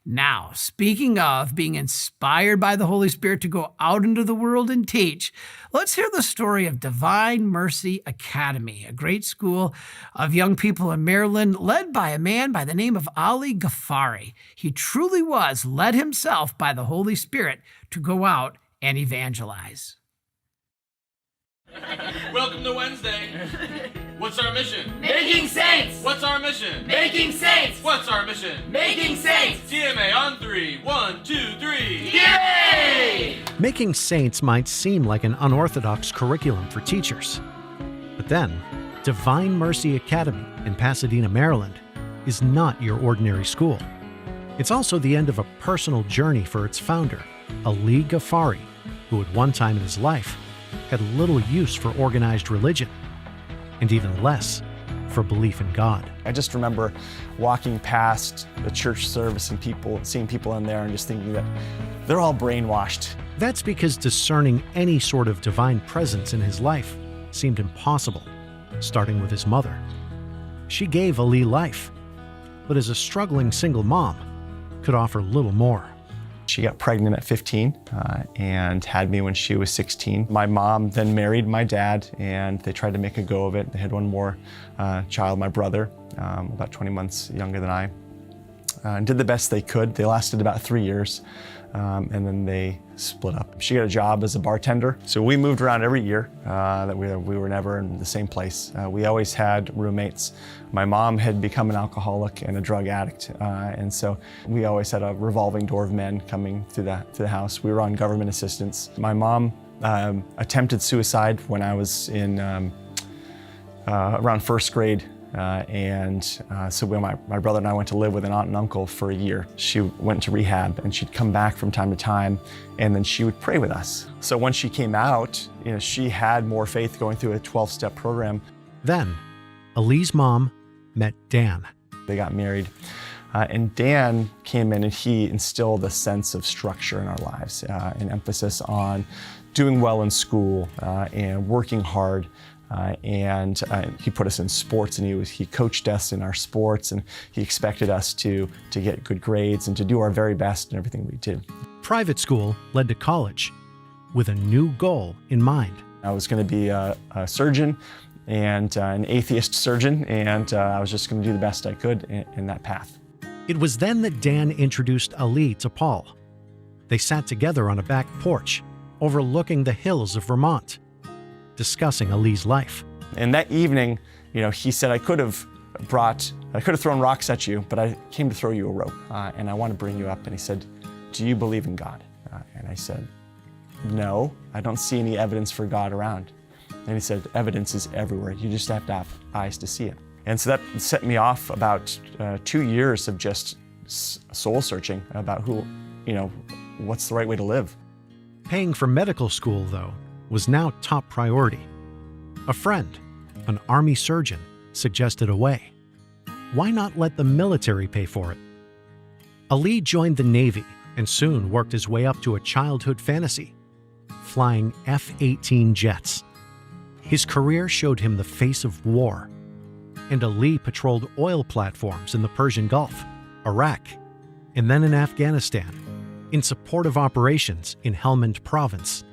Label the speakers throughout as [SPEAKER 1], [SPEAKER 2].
[SPEAKER 1] Now, speaking of being inspired by the Holy Spirit to go out into the world and teach, let's hear the story of Divine Mercy Academy, a great school of young people in Maryland led by a man by the name of Ali Ghaffari. He truly was led himself by the Holy Spirit to go out and evangelize.
[SPEAKER 2] Welcome to Wednesday. What's our mission?
[SPEAKER 3] Making saints!
[SPEAKER 2] What's our mission?
[SPEAKER 3] Making saints!
[SPEAKER 2] What's our mission?
[SPEAKER 3] Making saints!
[SPEAKER 2] TMA on 3. 1, 2, 3.
[SPEAKER 3] Yay!
[SPEAKER 4] Making saints might seem like an unorthodox curriculum for teachers. But then, Divine Mercy Academy in Pasadena, Maryland, is not your ordinary school. It's also the end of a personal journey for its founder, Ali Ghaffari, who at one time in his life had little use for organized religion, and even less for belief in God.
[SPEAKER 5] I just remember walking past the church service and seeing people in there and just thinking that they're all brainwashed.
[SPEAKER 4] That's because discerning any sort of divine presence in his life seemed impossible, starting with his mother. She gave Ali life, but as a struggling single mom, could offer little more.
[SPEAKER 5] She got pregnant at 15 and had me when she was 16. My mom then married my dad, and they tried to make a go of it. They had one more child, my brother, about 20 months younger than I, and did the best they could. They lasted about 3 years, and then they split up. She got a job as a bartender, so we moved around every year. That we were never in the same place. We always had roommates. My mom had become an alcoholic and a drug addict, and so we always had a revolving door of men coming through the house. We were on government assistance. My mom attempted suicide when I was in around first grade. So when my brother and I went to live with an aunt and uncle for a year. She went to rehab, and she'd come back from time to time, and then she would pray with us. So when she came out, she had more faith going through a 12-step program.
[SPEAKER 4] Then, Ali's mom met Dan.
[SPEAKER 5] They got married, and Dan came in and he instilled a sense of structure in our lives, an emphasis on doing well in school and working hard. And he put us in sports, and he coached us in our sports, and he expected us to get good grades and to do our very best in everything we did.
[SPEAKER 4] Private school led to college with a new goal in mind.
[SPEAKER 5] I was going to be a surgeon and an atheist surgeon, and I was just going to do the best I could in that path.
[SPEAKER 4] It was then that Dan introduced Ali to Paul. They sat together on a back porch overlooking the hills of Vermont, discussing Ali's life.
[SPEAKER 5] And that evening, he said, I could have thrown rocks at you, but I came to throw you a rope, and I want to bring you up. And he said, do you believe in God? And I said, no, I don't see any evidence for God around. And he said, evidence is everywhere. You just have to have eyes to see it. And so that set me off about 2 years of just soul searching about what's the right way to live.
[SPEAKER 4] Paying for medical school, though, was now top priority. A friend, an Army surgeon, suggested a way. Why not let the military pay for it? Ali joined the Navy and soon worked his way up to a childhood fantasy, flying F-18 jets. His career showed him the face of war, and Ali patrolled oil platforms in the Persian Gulf, Iraq, and then in Afghanistan, in support of operations in Helmand Province.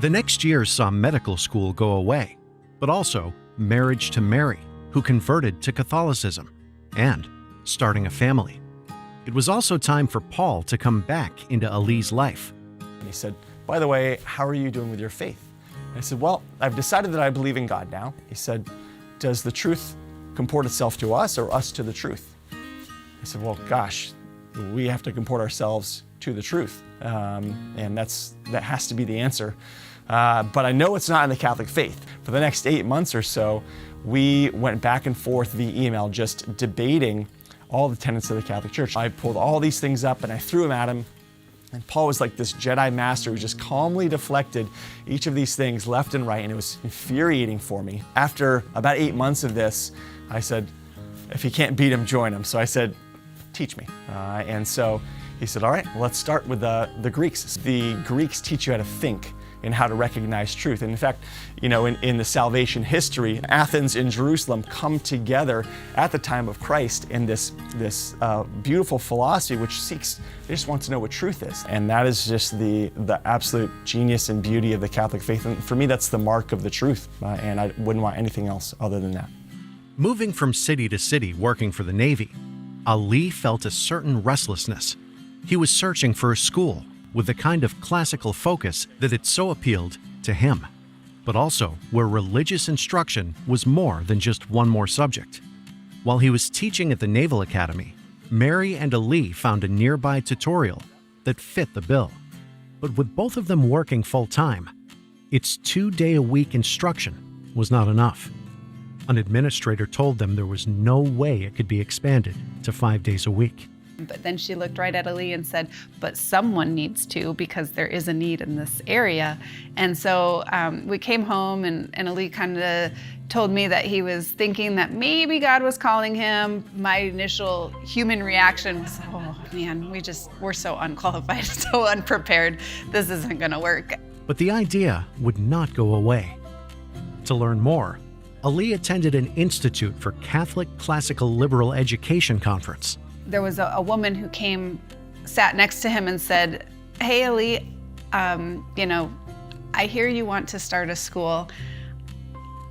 [SPEAKER 4] The next year saw medical school go away, but also marriage to Mary, who converted to Catholicism, and starting a family. It was also time for Paul to come back into Ali's life.
[SPEAKER 5] He said, by the way, how are you doing with your faith? And I said, well, I've decided that I believe in God now. He said, does the truth comport itself to us or us to the truth? I said, well, gosh, we have to comport ourselves to the truth. And that has to be the answer. But I know it's not in the Catholic faith. For the next 8 months or so, we went back and forth via email, just debating all the tenets of the Catholic Church. I pulled all these things up and I threw them at him. And Paul was like this Jedi master who just calmly deflected each of these things left and right, and it was infuriating for me. After about 8 months of this, I said, if you can't beat him, join him. So I said, teach me. And so he said, all right, let's start with the Greeks. The Greeks teach you how to think in how to recognize truth. And in fact, in the salvation history, Athens and Jerusalem come together at the time of Christ in this beautiful philosophy which they just want to know what truth is. And that is just the absolute genius and beauty of the Catholic faith. And for me, that's the mark of the truth. And I wouldn't want anything else other than that.
[SPEAKER 4] Moving from city to city working for the Navy, Ali felt a certain restlessness. He was searching for a school with the kind of classical focus that had so appealed to him, but also where religious instruction was more than just one more subject. While he was teaching at the Naval Academy, Mary and Ali found a nearby tutorial that fit the bill. But with both of them working full-time, its 2-day-a-week instruction was not enough. An administrator told them there was no way it could be expanded to 5 days a week.
[SPEAKER 6] But then she looked right at Ali and said, but someone needs to, because there is a need in this area. And so we came home and Ali kind of told me that he was thinking that maybe God was calling him. My initial human reaction was, oh man, we're so unqualified, so unprepared. This isn't gonna work.
[SPEAKER 4] But the idea would not go away. To learn more, Ali attended an Institute for Catholic Classical Liberal Education conference.
[SPEAKER 6] There was a woman who sat next to him and said, hey, Ali, I hear you want to start a school.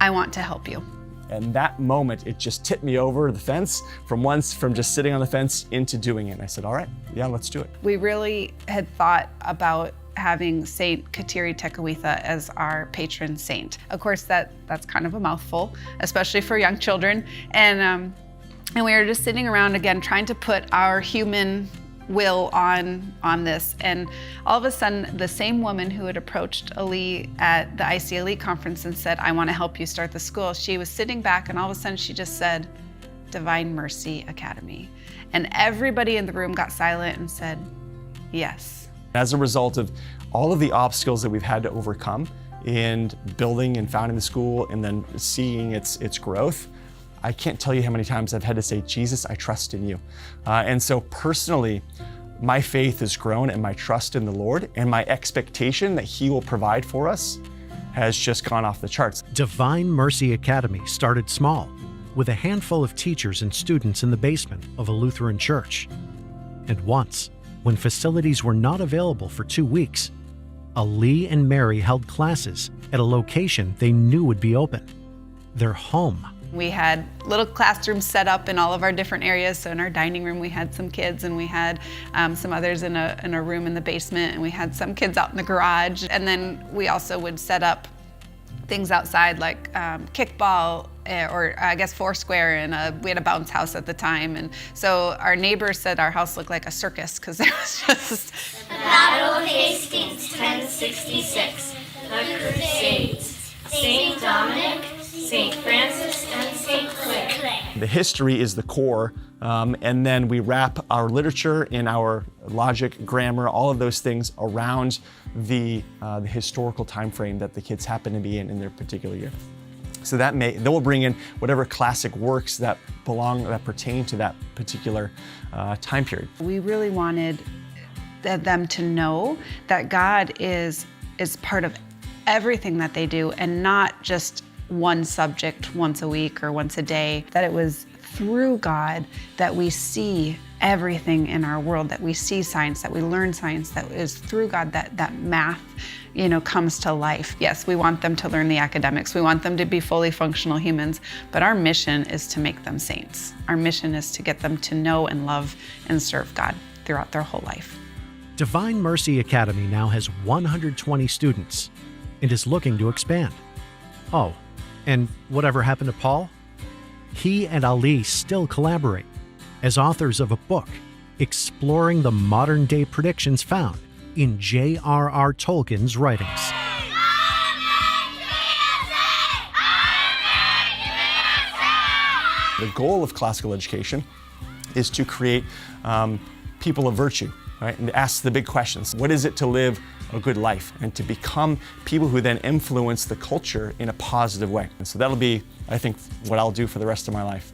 [SPEAKER 6] I want to help you.
[SPEAKER 5] And that moment, it just tipped me over the fence from just sitting on the fence into doing it. And I said, all right, yeah, let's do it.
[SPEAKER 6] We really had thought about having Saint Kateri Tekakwitha as our patron saint. Of course, that's kind of a mouthful, especially for young children. And we were just sitting around again, trying to put our human will on this. And all of a sudden, the same woman who had approached Ali at the ICLE conference and said, I want to help you start the school, she was sitting back and all of a sudden she just said, Divine Mercy Academy. And everybody in the room got silent and said, yes.
[SPEAKER 5] As a result of all of the obstacles that we've had to overcome in building and founding the school and then seeing its growth, I can't tell you how many times I've had to say, Jesus, I trust in you. And so personally, my faith has grown and my trust in the Lord and my expectation that He will provide for us has just gone off the charts.
[SPEAKER 4] Divine Mercy Academy started small, with a handful of teachers and students in the basement of a Lutheran church. And once, when facilities were not available for 2 weeks, Ali and Mary held classes at a location they knew would be open, their home.
[SPEAKER 6] We had little classrooms set up in all of our different areas. So in our dining room, we had some kids, and we had some others in a room in the basement, and we had some kids out in the garage. And then we also would set up things outside like kickball, or I guess Foursquare, and we had a bounce house at the time. And so our neighbors said our house looked like a circus because there was just...
[SPEAKER 3] The Battle of Hastings, 1066. The Crusades. Saint Dominic, Saint Francis, and Saint Clare.
[SPEAKER 5] The history is the core, and then we wrap our literature and our logic, grammar, all of those things around the historical time frame that the kids happen to be in their particular year. So then we'll bring in whatever classic works that pertain to that particular time period.
[SPEAKER 6] We really wanted them to know that God is part of everything that they do, and not just one subject once a week or once a day. That it was through God that we see everything in our world, that we see science, that we learn science, that is through God that math, comes to life. Yes, we want them to learn the academics. We want them to be fully functional humans, but our mission is to make them saints. Our mission is to get them to know and love and serve God throughout their whole life.
[SPEAKER 4] Divine Mercy Academy now has 120 students and is looking to expand. Oh, and whatever happened to Paul? He and Ali still collaborate as authors of a book exploring the modern-day predictions found in J.R.R. Tolkien's writings.
[SPEAKER 5] The goal of classical education is to create people of virtue, right? And to ask the big questions. What is it to live a good life? And to become people who then influence the culture in a positive way. And so that'll be, I think, what I'll do for the rest of my life.